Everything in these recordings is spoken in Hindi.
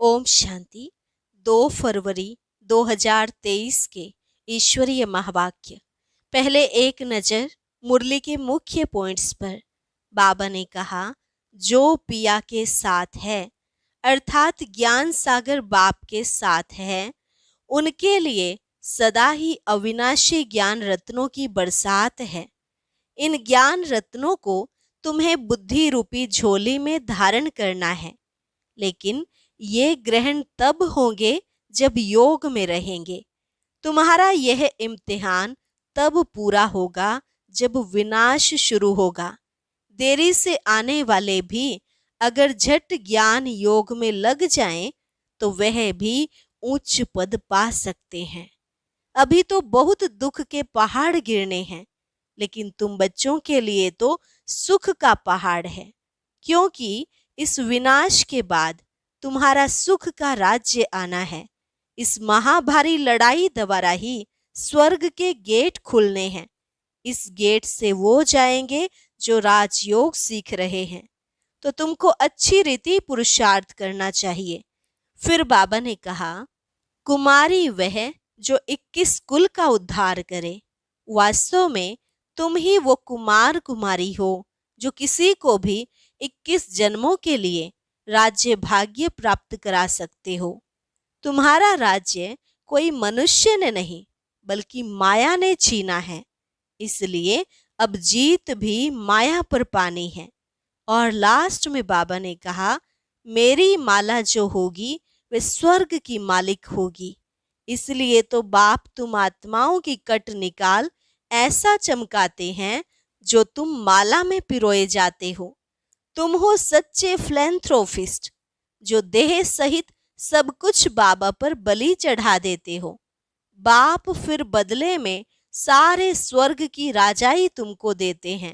ओम शांति। 2 फरवरी 2023 के ईश्वरीय महावाक्य। पहले एक नज़र मुरली के मुख्य पॉइंट्स पर। बाबा ने कहा, जो पिया के साथ है अर्थात ज्ञान सागर बाप के साथ है, उनके लिए सदा ही अविनाशी ज्ञान रत्नों की बरसात है। इन ज्ञान रत्नों को तुम्हें बुद्धि रूपी झोली में धारण करना है, लेकिन ये ग्रहण तब होंगे जब योग में रहेंगे। तुम्हारा यह इम्तिहान तब पूरा होगा जब विनाश शुरू होगा। देरी से आने वाले भी अगर झट ज्ञान योग में लग जाएं, तो वह भी उच्च पद पा सकते हैं। अभी तो बहुत दुख के पहाड़ गिरने हैं, लेकिन तुम बच्चों के लिए तो सुख का पहाड़ है, क्योंकि इस विनाश के बाद तुम्हारा सुख का राज्य आना है। इस महाभारी लड़ाई द्वारा ही स्वर्ग के गेट खुलने हैं। इस गेट से वो जाएंगे जो राजयोग सीख रहे हैं, तो तुमको अच्छी रीति पुरुषार्थ करना चाहिए। फिर बाबा ने कहा, कुमारी वह जो 21 कुल का उद्धार करे। वास्तव में तुम ही वो कुमार कुमारी हो जो किसी को भी 21 जन्मों के लिए राज्य भाग्य प्राप्त करा सकते हो। तुम्हारा राज्य कोई मनुष्य ने नहीं बल्कि माया ने छीना है, इसलिए अब जीत भी माया पर पानी है। और लास्ट में बाबा ने कहा, मेरी माला जो होगी वे स्वर्ग की मालिक होगी। इसलिए तो बाप तुम आत्माओं की कट निकाल ऐसा चमकाते हैं जो तुम माला में पिरोए जाते हो। तुम हो सच्चे फिलैंथ्रोपिस्ट जो देह सहित सब कुछ बाबा पर बलि चढ़ा देते हो। बाप फिर बदले में सारे स्वर्ग की राजाई तुमको देते हैं।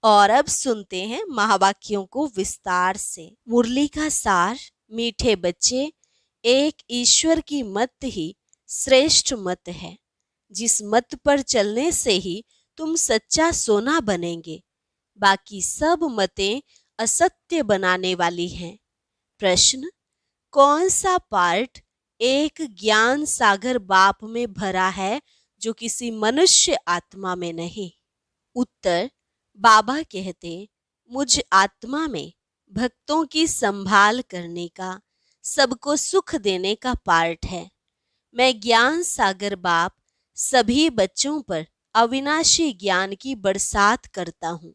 और अब सुनते हैं महावाक्यों को विस्तार से। मुरली का सार। मीठे बच्चे, एक ईश्वर की मत ही श्रेष्ठ मत है, जिस मत पर चलने से ही तुम सच्चा सोना बनेंगे। बाकी सब मतें असत्य बनाने वाली हैं। प्रश्न, कौन सा पार्ट एक ज्ञान सागर बाप में भरा है जो किसी मनुष्य आत्मा में नहीं? उत्तर, बाबा कहते, मुझ आत्मा में भक्तों की संभाल करने का, सबको सुख देने का पार्ट है। मैं ज्ञान सागर बाप सभी बच्चों पर अविनाशी ज्ञान की बरसात करता हूँ,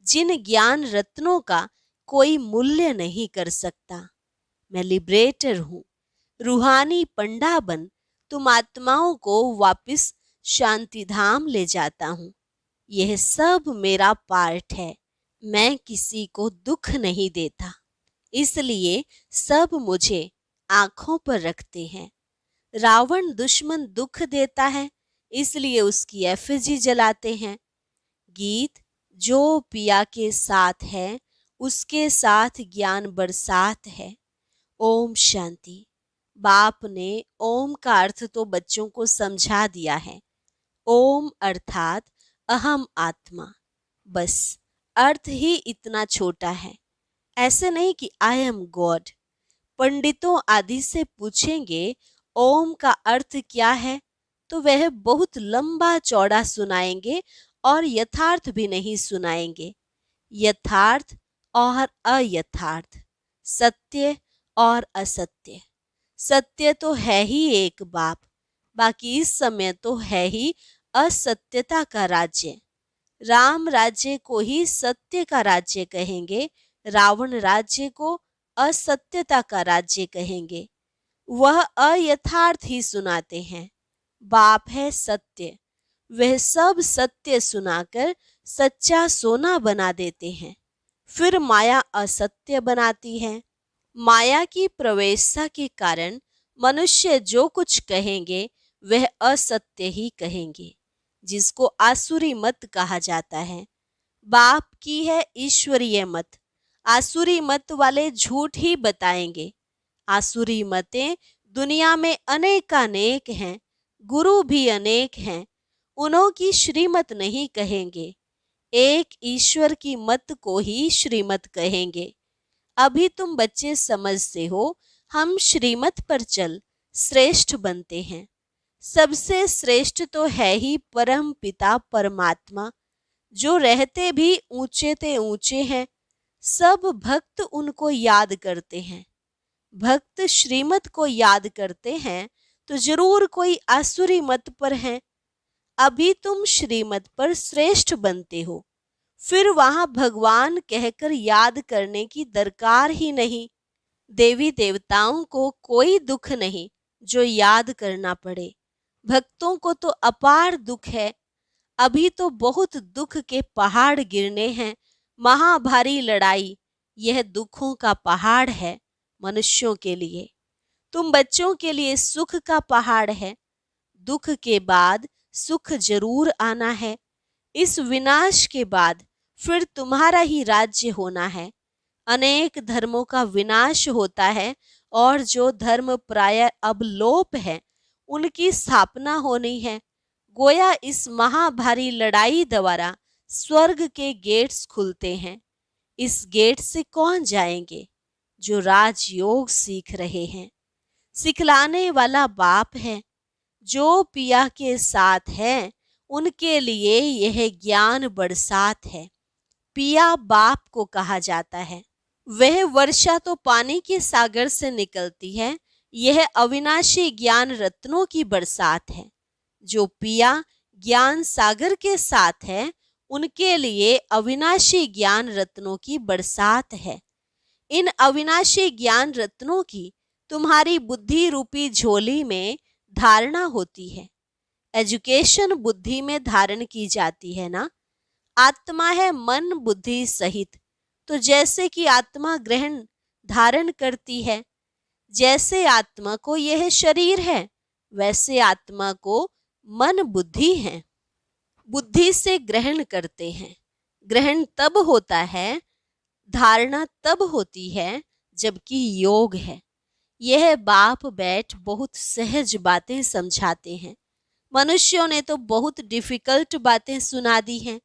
जिन ज्ञान रत्नों का कोई मूल्य नहीं कर सकता। मैं लिबरेटर हूँ। रूहानी पंडा बन तुम आत्माओं को वापस शांति धाम ले जाता हूँ। यह सब मेरा पार्ट है। मैं किसी को दुख नहीं देता, इसलिए सब मुझे आंखों पर रखते हैं। रावण दुश्मन दुख देता है, इसलिए उसकी एफिजी जलाते हैं। गीत, जो पिया के साथ है उसके साथ ज्ञान बरसात है। ओम शांति। बाप ने ओम का अर्थ तो बच्चों को समझा दिया है। ओम अर्थात अहम आत्मा। बस अर्थ ही इतना छोटा है। ऐसे नहीं कि आई एम गॉड। पंडितों आदि से पूछेंगे ओम का अर्थ क्या है, तो वह बहुत लंबा चौड़ा सुनाएंगे और यथार्थ भी नहीं सुनाएंगे। यथार्थ और अयथार्थ, सत्य और असत्य। सत्य तो है ही एक बाप, बाकी इस समय तो है ही असत्यता का राज्य। राम राज्य को ही सत्य का राज्य कहेंगे, रावण राज्य को असत्यता का राज्य कहेंगे। वह अयथार्थ ही सुनाते हैं। बाप है सत्य, वह सब सत्य सुनाकर सच्चा सोना बना देते हैं। फिर माया असत्य बनाती है। माया की प्रवेशता के कारण मनुष्य जो कुछ कहेंगे वह असत्य ही कहेंगे, जिसको आसुरी मत कहा जाता है। बाप की है ईश्वरीय मत। आसुरी मत वाले झूठ ही बताएंगे। आसुरी मतें दुनिया में अनेकानेक हैं, गुरु भी अनेक हैं, उन्हों की श्रीमत नहीं कहेंगे। एक ईश्वर की मत को ही श्रीमत कहेंगे। अभी तुम बच्चे समझते हो, हम श्रीमत पर चल श्रेष्ठ बनते हैं। सबसे श्रेष्ठ तो है ही परम पिता परमात्मा, जो रहते भी ऊंचे ते ऊंचे हैं। सब भक्त उनको याद करते हैं। भक्त श्रीमत को याद करते हैं तो जरूर कोई आसुरी मत पर है। अभी तुम श्रीमत पर श्रेष्ठ बनते हो, फिर वहां भगवान कहकर याद करने की दरकार ही नहीं। देवी देवताओं को कोई दुख नहीं जो याद करना पड़े, भक्तों को तो अपार दुख है। अभी तो बहुत दुख के पहाड़ गिरने हैं, महाभारी लड़ाई, यह दुखों का पहाड़ है मनुष्यों के लिए। तुम बच्चों के लिए सुख का पहाड़ है। दुख के बाद सुख जरूर आना है। इस विनाश के बाद फिर तुम्हारा ही राज्य होना है। अनेक धर्मों का विनाश होता है और जो धर्म प्राय अब लोप है उनकी स्थापना होनी है। गोया इस महाभारी लड़ाई द्वारा स्वर्ग के गेट्स खुलते हैं। इस गेट से कौन जाएंगे? जो राजयोग सीख रहे हैं। सिखलाने वाला बाप है। जो पिया के साथ है उनके लिए यह ज्ञान बरसात है। पिया बाप को कहा जाता है। वह वर्षा तो पानी के सागर से निकलती है, यह अविनाशी ज्ञान रत्नों की बरसात है। जो पिया ज्ञान सागर के साथ है उनके लिए अविनाशी ज्ञान रत्नों की बरसात है। इन अविनाशी ज्ञान रत्नों की तुम्हारी बुद्धि रूपी झोली में धारणा होती है। एजुकेशन बुद्धि में धारण की जाती है ना। आत्मा है मन बुद्धि सहित। तो जैसे कि आत्मा ग्रहण धारण करती है, जैसे आत्मा को यह शरीर है, वैसे आत्मा को मन बुद्धि है। बुद्धि से ग्रहण करते हैं। ग्रहण तब होता है, धारणा तब होती है जबकि योग है। यह बाप बैठ बहुत सहज बातें समझाते हैं। मनुष्यों ने तो बहुत डिफिकल्ट बातें सुना दी हैं।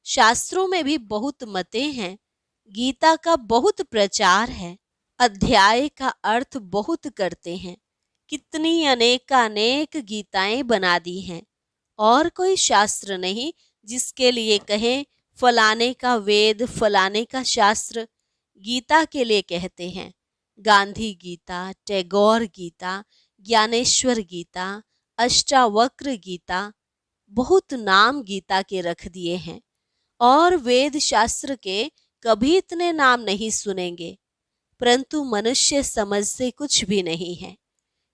शास्त्रों में भी बहुत मतें हैं। गीता का बहुत प्रचार है। अध्याय का अर्थ बहुत करते हैं। कितनी अनेकानेक गीताएं बना दी हैं। और कोई शास्त्र नहीं जिसके लिए कहें फलाने का वेद फलाने का शास्त्र। गीता के लिए कहते हैं गांधी गीता, टैगोर गीता, ज्ञानेश्वर गीता, अष्टावक्र गीता, बहुत नाम गीता के रख दिए हैं। और वेद शास्त्र के कभी इतने नाम नहीं सुनेंगे, परंतु मनुष्य समझ से कुछ भी नहीं है।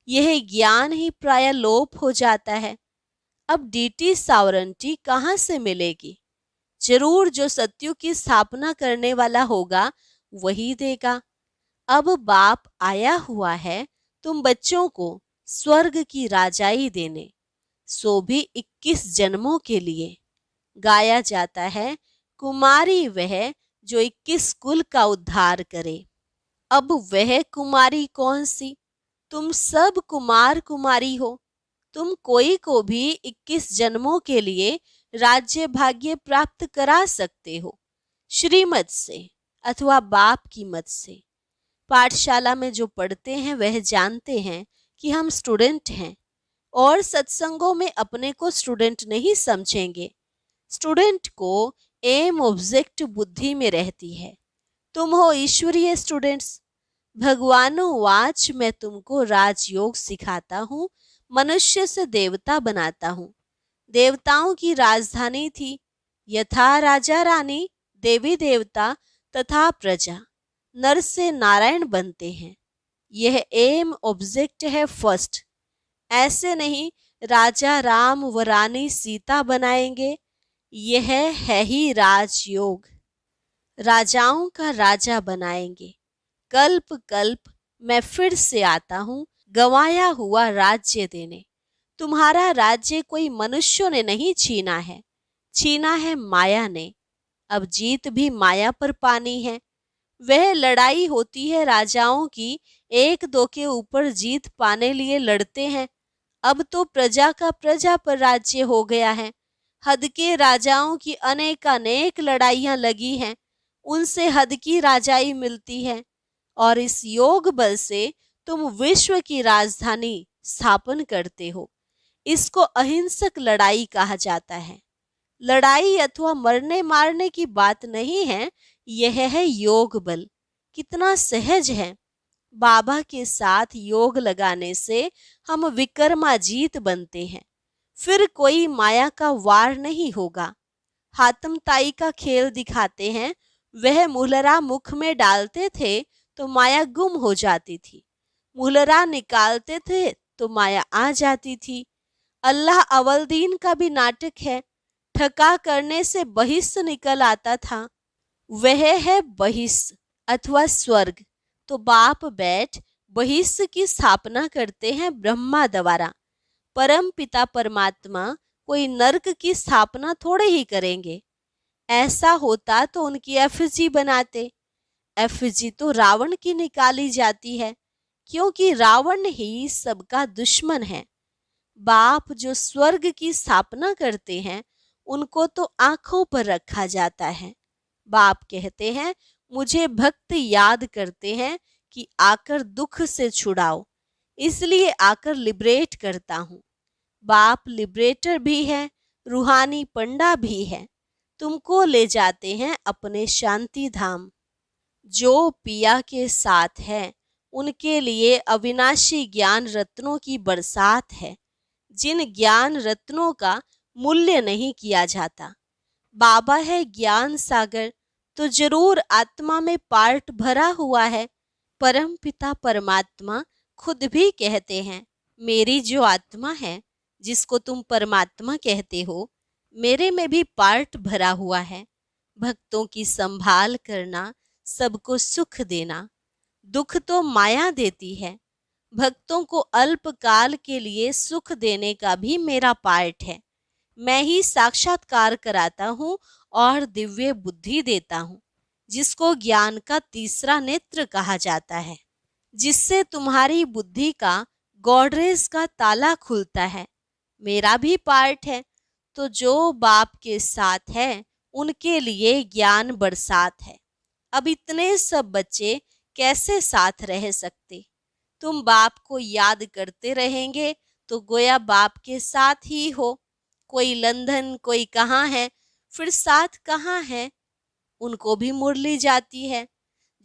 यह ज्ञान ही प्राय लोप हो जाता है। अब डीटी सावरंटी कहाँ से मिलेगी? जरूर जो सत्युग की स्थापना करने वाला होगा वही देगा। अब बाप आया हुआ है तुम बच्चों को स्वर्ग की राजाई देने, सो भी 21 जन्मों के लिए। गाया जाता है कुमारी वह जो 21 कुल का उद्धार करे। अब वह कुमारी कौन सी? तुम सब कुमार कुमारी हो। तुम कोई को भी 21 जन्मों के लिए राज्य भाग्य प्राप्त करा सकते हो, श्रीमत से अथवा बाप की मत से। पाठशाला में जो पढ़ते हैं वह जानते हैं कि हम स्टूडेंट हैं और सत्संगों में अपने को स्टूडेंट नहीं समझेंगे। स्टूडेंट को एम ऑब्जेक्ट बुद्धि में रहती है। तुम हो ईश्वरीय स्टूडेंट्स। भगवानुवाच मैं तुमको राजयोग सिखाता हूँ, मनुष्य से देवता बनाता हूँ। देवताओं की राजधानी थी, यथा राजा रानी, देवी देवता तथा प्रजा। नर से नारायण बनते हैं। यह एम ऑब्जेक्ट है फर्स्ट। ऐसे नहीं राजा राम व रानी सीता बनाएंगे। यह है ही राजयोग। राजाओं का राजा बनाएंगे। कल्प कल्प मैं फिर से आता हूँ गंवाया हुआ राज्य देने। तुम्हारा राज्य कोई मनुष्यों ने नहीं छीना है, छीना है माया ने। अब जीत भी माया पर पानी है। वह लड़ाई होती है राजाओं की, एक दो के ऊपर जीत पाने लिए लड़ते हैं। अब तो प्रजा का प्रजा पर राज्य हो गया है। हद के राजाओं की अनेकानेक लड़ाइयां लगी हैं, उनसे हद की राजाई मिलती है। और इस योग बल से तुम विश्व की राजधानी स्थापन करते हो। इसको अहिंसक लड़ाई कहा जाता है। लड़ाई अथवा मरने मारने की बात नहीं है, यह है योग बल। कितना सहज है। बाबा के साथ योग लगाने से हम विक्रमाजीत बनते हैं। फिर कोई माया का वार नहीं होगा। हातम ताई का खेल दिखाते हैं। वह मुहलरा मुख में डालते थे तो माया गुम हो जाती थी, मुहलरा निकालते थे तो माया आ जाती थी। अल्लाह अवलदीन का भी नाटक है। ठका करने से बहिष्ठ निकल आता था। वह है बहिष्ठ अथवा स्वर्ग। तो बाप बैठ बहिष्ठ की स्थापना करते हैं ब्रह्मा द्वारा। परम पिता परमात्मा कोई नरक की स्थापना थोड़े ही करेंगे। ऐसा होता तो उनकी एफजी बनाते। एफजी तो रावण की निकाली जाती है, क्योंकि रावण ही सबका दुश्मन है। बाप जो स्वर्ग की स्थापना करते हैं, उनको तो आंखों पर रखा जाता है। बाप कहते हैं, मुझे भक्त याद करते हैं कि आकर दुख से छुड़ाओ, इसलिए आकर लिबरेट करता हूं। बाप लिबरेटर भी है, रूहानी पंडा भी है। तुमको ले जाते हैं अपने शांति धाम। जो पिया के साथ है, उनके लिए अविनाशी ज्ञान रत्नों की बरसात है, जिन ज्ञान रत्नों का मूल्य नहीं किया जाता। बाबा है ज्ञान सागर, तो जरूर आत्मा में पार्ट भरा हुआ है। परम पिता परमात्मा खुद भी कहते हैं, मेरी जो आत्मा है, जिसको तुम परमात्मा कहते हो, मेरे में भी पार्ट भरा हुआ है। भक्तों की संभाल करना, सबको सुख देना। दुख तो माया देती है। भक्तों को अल्पकाल के लिए सुख देने का भी मेरा पार्ट है। मैं ही साक्षात्कार कराता हूँ और दिव्य बुद्धि देता हूँ, जिसको ज्ञान का तीसरा नेत्र कहा जाता है, जिससे तुम्हारी बुद्धि का गॉडरेज का ताला खुलता है। मेरा भी पार्ट है। तो जो बाप के साथ है, उनके लिए ज्ञान बरसात है। अब इतने सब बच्चे कैसे साथ रह सकते? तुम बाप को याद करते रहेंगे तो गोया बाप के साथ ही हो। कोई लंदन, कोई कहाँ है, फिर साथ कहाँ है? उनको भी मुरली जाती है।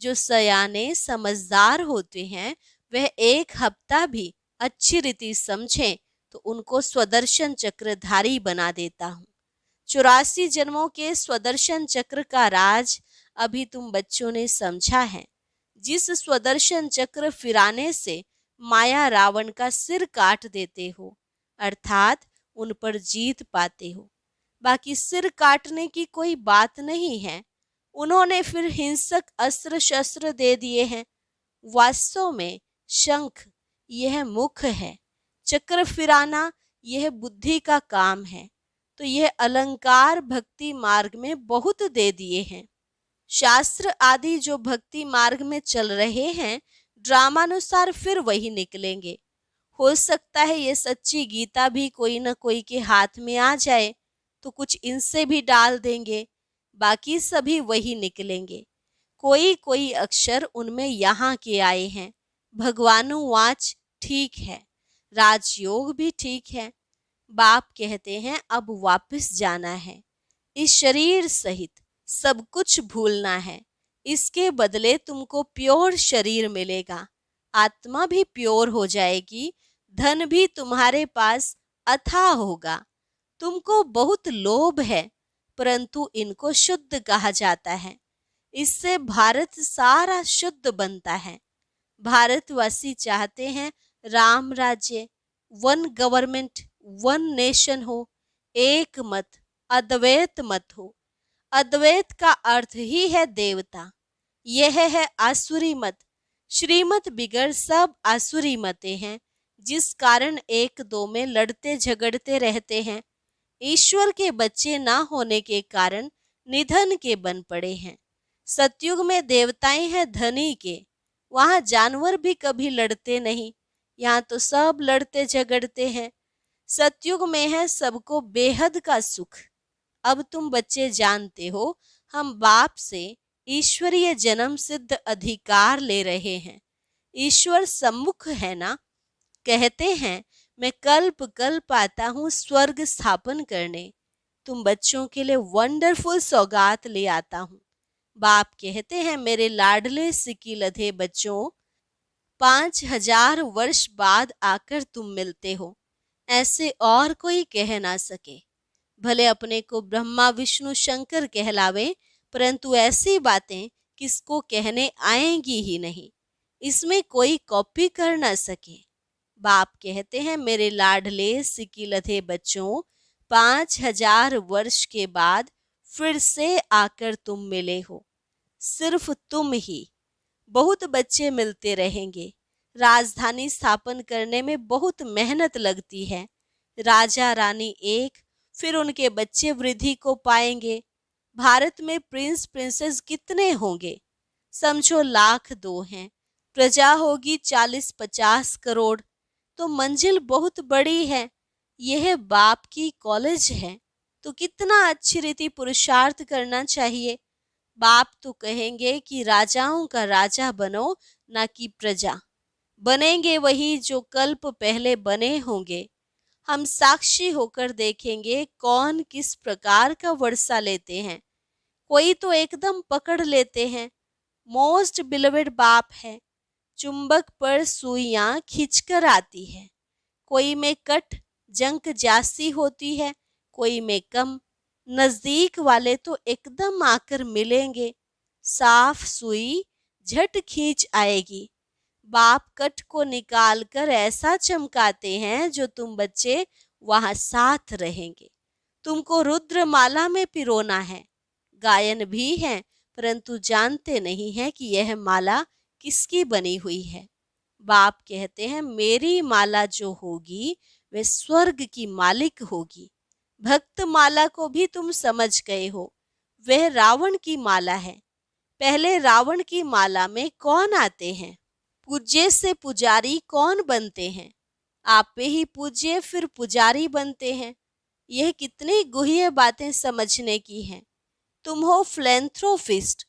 जो सयाने समझदार होते हैं, वह एक हफ्ता भी अच्छी रीति समझें तो उनको स्वदर्शन चक्रधारी बना देता हूँ। 84 जन्मों के स्वदर्शन चक्र का राज अभी तुम बच्चों ने समझा है। जिस स्वदर्शन चक्र फिराने से माया रावण का सिर काट देते हो, अर्थात उन पर जीत पाते हो। बाकी सिर काटने की कोई बात नहीं है। उन्होंने फिर हिंसक अस्त्र शस्त्र दे दिए हैं। वास्तव में शंख यह मुख है, चक्र फिराना यह बुद्धि का काम है। तो यह अलंकार भक्ति मार्ग में बहुत दे दिए हैं। शास्त्र आदि जो भक्ति मार्ग में चल रहे हैं, ड्रामानुसार फिर वही निकलेंगे। हो सकता है ये सच्ची गीता भी कोई न कोई के हाथ में आ जाए तो कुछ इनसे भी डाल देंगे, बाकी सभी वही निकलेंगे। कोई कोई अक्षर उनमें यहाँ के आए हैं। भगवानुवाच ठीक है, राजयोग भी ठीक है। बाप कहते हैं अब वापस जाना है, इस शरीर सहित सब कुछ भूलना है। इसके बदले तुमको प्योर शरीर मिलेगा, आत्मा भी प्योर हो जाएगी, धन भी तुम्हारे पास अथाह होगा। तुमको बहुत लोभ है, परंतु इनको शुद्ध कहा जाता है। इससे भारत सारा शुद्ध बनता है। भारतवासी चाहते हैं राम राज्य, वन गवर्नमेंट, वन नेशन हो, एक मत, अद्वैत मत हो। अद्वैत का अर्थ ही है देवता। यह है आसुरी मत। श्रीमत बिगड़ सब आसुरी मतें हैं, जिस कारण एक दो में लड़ते झगड़ते रहते हैं। ईश्वर के बच्चे ना होने के कारण निधन के बन पड़े हैं। सतयुग में देवताएं हैं धनी के, वहां जानवर भी कभी लड़ते नहीं, यहाँ तो सब लड़ते झगड़ते हैं। सतयुग में है सबको बेहद का सुख। अब तुम बच्चे जानते हो, हम बाप से ईश्वरीय जन्म सिद्ध अधिकार ले रहे हैं। ईश्वर सम्मुख है ना। कहते हैं मैं कल्प कल्प आता हूँ स्वर्ग स्थापन करने। तुम बच्चों के लिए वंडरफुल सौगात ले आता हूँ। बाप कहते हैं मेरे लाडले सिक्की लधे बच्चों, 5,000 वर्ष बाद आकर तुम मिलते हो, ऐसे और कोई कह ना सके। भले अपने को ब्रह्मा विष्णु शंकर कहलावे, परंतु ऐसी बातें किसको कहने आएंगी ही नहीं, इसमें कोई कॉपी कर ना सके। बाप कहते हैं मेरे लाडले सिक्की लधे बच्चों, 5,000 वर्ष के बाद फिर से आकर तुम मिले हो, सिर्फ तुम ही। बहुत बच्चे मिलते रहेंगे। राजधानी स्थापन करने में बहुत मेहनत लगती है। राजा रानी एक, फिर उनके बच्चे वृद्धि को पाएंगे। भारत में प्रिंस प्रिंसेस कितने होंगे? समझो 1,02 हैं। प्रजा होगी 40-50 करोड़। तो मंजिल बहुत बड़ी है। यह बाप की कॉलेज है, तो कितना अच्छी रीति पुरुषार्थ करना चाहिए। बाप तो कहेंगे कि राजाओं का राजा बनो, ना कि प्रजा। बनेंगे वही जो कल्प पहले बने होंगे। हम साक्षी होकर देखेंगे कौन किस प्रकार का वर्षा लेते हैं। कोई तो एकदम पकड़ लेते हैं। मोस्ट बिलोवेड बाप है। चुंबक पर सुइयां खींचकर आती है। कोई में कट जंक जासी होती है, कोई में कम। नजदीक वाले तो एकदम आकर मिलेंगे। साफ सुई झट खींच आएगी। बाप कट को निकाल कर ऐसा चमकाते हैं जो तुम बच्चे वहां साथ रहेंगे। तुमको रुद्रमाला में पिरोना है। गायन भी है, परंतु जानते नहीं है कि यह माला किसकी बनी हुई है। बाप कहते हैं मेरी माला जो होगी वह स्वर्ग की मालिक होगी। भक्त माला को भी तुम समझ गए हो, वह रावण की माला है। पहले रावण की माला में कौन आते हैं? पूज्य से पुजारी कौन बनते हैं? आपे ही पूज्य फिर पुजारी बनते हैं। यह कितनी गुह्य बातें समझने की हैं। तुम हो फिलैंथ्रोपिस्ट,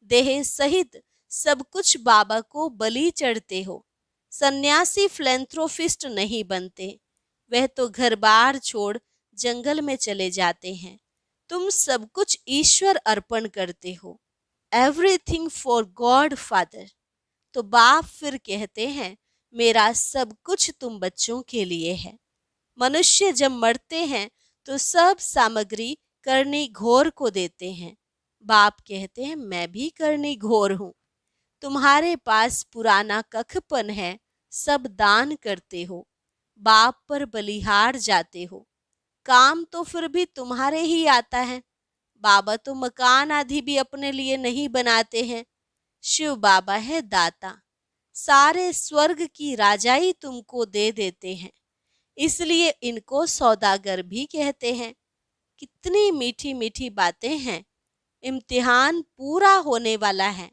देह सहित सब कुछ बाबा को बलि चढ़ते हो। सन्यासी फिलैंथ्रोपिस्ट नहीं बनते, वह तो घर बार छोड़ जंगल में चले जाते हैं। तुम सब कुछ ईश्वर अर्पण करते हो। Everything for God father. तो बाप फिर कहते हैं मेरा सब कुछ तुम बच्चों के लिए है। मनुष्य जब मरते हैं तो सब सामग्री करनी घोर को देते हैं। बाप कहते हैं मैं भी करनी घोर हूं। तुम्हारे पास पुराना कखपन है, सब दान करते हो। बाप पर बलिहार जाते हो। काम तो फिर भी तुम्हारे ही आता है। बाबा तो मकान आदि भी अपने लिए नहीं बनाते हैं। शिव बाबा है दाता। सारे स्वर्ग की राजाई तुमको दे देते हैं, इसलिए इनको सौदागर भी कहते हैं। कितनी मीठी मीठी बातें हैं। इम्तिहान पूरा होने वाला है।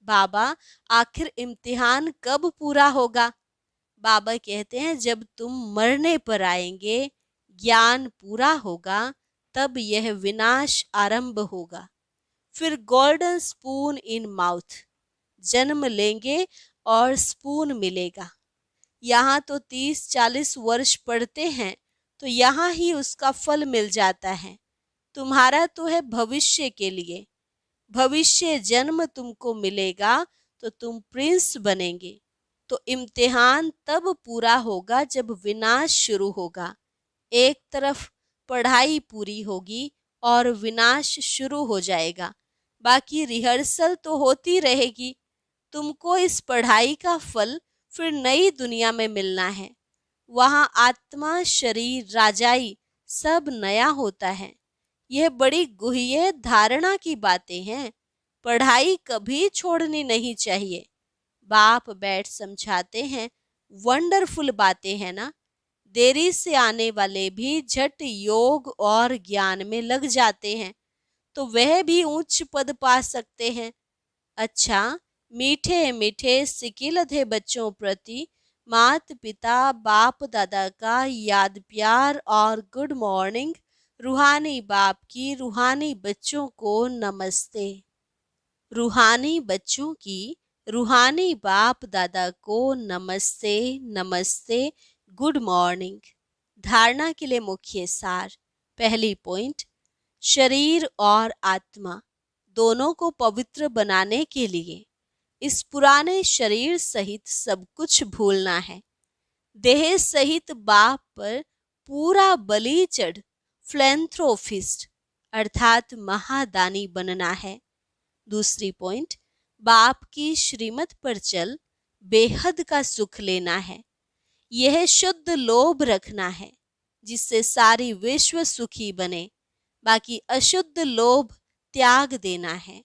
बाबा आखिर इम्तिहान कब पूरा होगा? बाबा कहते हैं जब तुम मरने पर आएंगे, ज्ञान पूरा होगा, तब यह विनाश आरंभ होगा। फिर गोल्डन स्पून इन माउथ, जन्म लेंगे और स्पून मिलेगा। यहाँ तो 30-40 वर्ष पढ़ते हैं तो यहाँ ही उसका फल मिल जाता है। तुम्हारा तो है भविष्य के लिए। भविष्य जन्म तुमको मिलेगा तो तुम प्रिंस बनेंगे। तो इम्तिहान तब पूरा होगा जब विनाश शुरू होगा। एक तरफ पढ़ाई पूरी होगी और विनाश शुरू हो जाएगा। बाकी रिहर्सल तो होती रहेगी। तुमको इस पढ़ाई का फल फिर नई दुनिया में मिलना है। वहाँ आत्मा शरीर राजाई सब नया होता है। यह बड़ी गुह्य धारणा की बातें हैं। पढ़ाई कभी छोड़नी नहीं चाहिए। बाप बैठ समझाते हैं, वंडरफुल बातें हैं ना। देरी से आने वाले भी झट योग और ज्ञान में लग जाते हैं, तो वह भी उच्च पद पा सकते हैं। अच्छा, मीठे मीठे सिकिलधे बच्चों प्रति मात पिता बाप दादा का याद प्यार और गुड मॉर्निंग। रूहानी बाप की रूहानी बच्चों को नमस्ते। रूहानी बच्चों की रूहानी बाप दादा को नमस्ते नमस्ते, गुड मॉर्निंग। धारणा के लिए मुख्य सार। पहली पॉइंट, शरीर और आत्मा दोनों को पवित्र बनाने के लिए इस पुराने शरीर सहित सब कुछ भूलना है। देह सहित बाप पर पूरा बलि चढ़ फिलैंथ्रोपिस्ट अर्थात महादानी बनना है। दूसरी पॉइंट, बाप की श्रीमत पर चल बेहद का सुख लेना है। यह शुद्ध लोभ रखना है जिससे सारी विश्व सुखी बने। बाकी अशुद्ध लोभ त्याग देना है।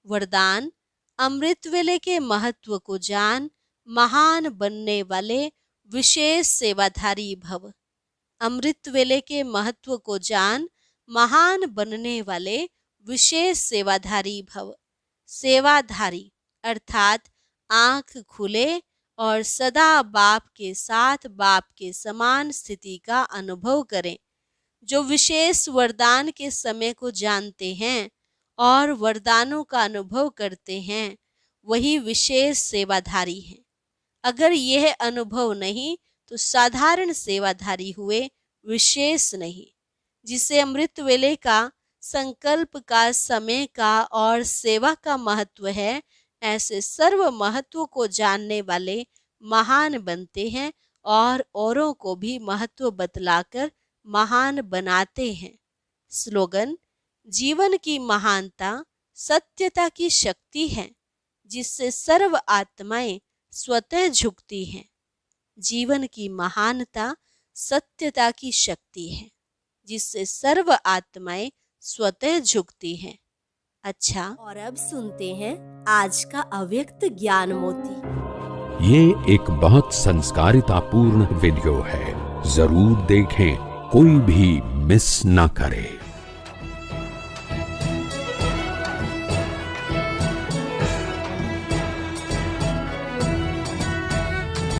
वरदान, अमृत वेले के महत्व को जान, महान बनने वाले विशेष सेवाधारी भव। अमृत वेले के महत्व को जान, महान बनने वाले विशेष सेवाधारी भव। सेवाधारी अर्थात आंख खुले और सदा बाप के साथ बाप के समान स्थिति का अनुभव करें। जो विशेष वरदान के समय को जानते हैं और वरदानों का अनुभव करते हैं वही विशेष सेवाधारी हैं। अगर यह अनुभव नहीं तो साधारण सेवाधारी हुए, विशेष नहीं। जिसे अमृत वेले का, संकल्प का, समय का और सेवा का महत्व है, ऐसे सर्व महत्व को जानने वाले महान बनते हैं और औरों को भी महत्व बतलाकर महान बनाते हैं। स्लोगन, जीवन की महानता सत्यता की शक्ति है जिससे सर्व आत्माएं स्वतः झुकती हैं। जीवन की महानता सत्यता की शक्ति है जिससे सर्व आत्माएं स्वतः झुकती हैं। अच्छा, और अब सुनते हैं आज का अव्यक्त ज्ञान मोती। ये एक बहुत संस्कारितापूर्ण वीडियो है, जरूर देखें, कोई भी मिस ना करे।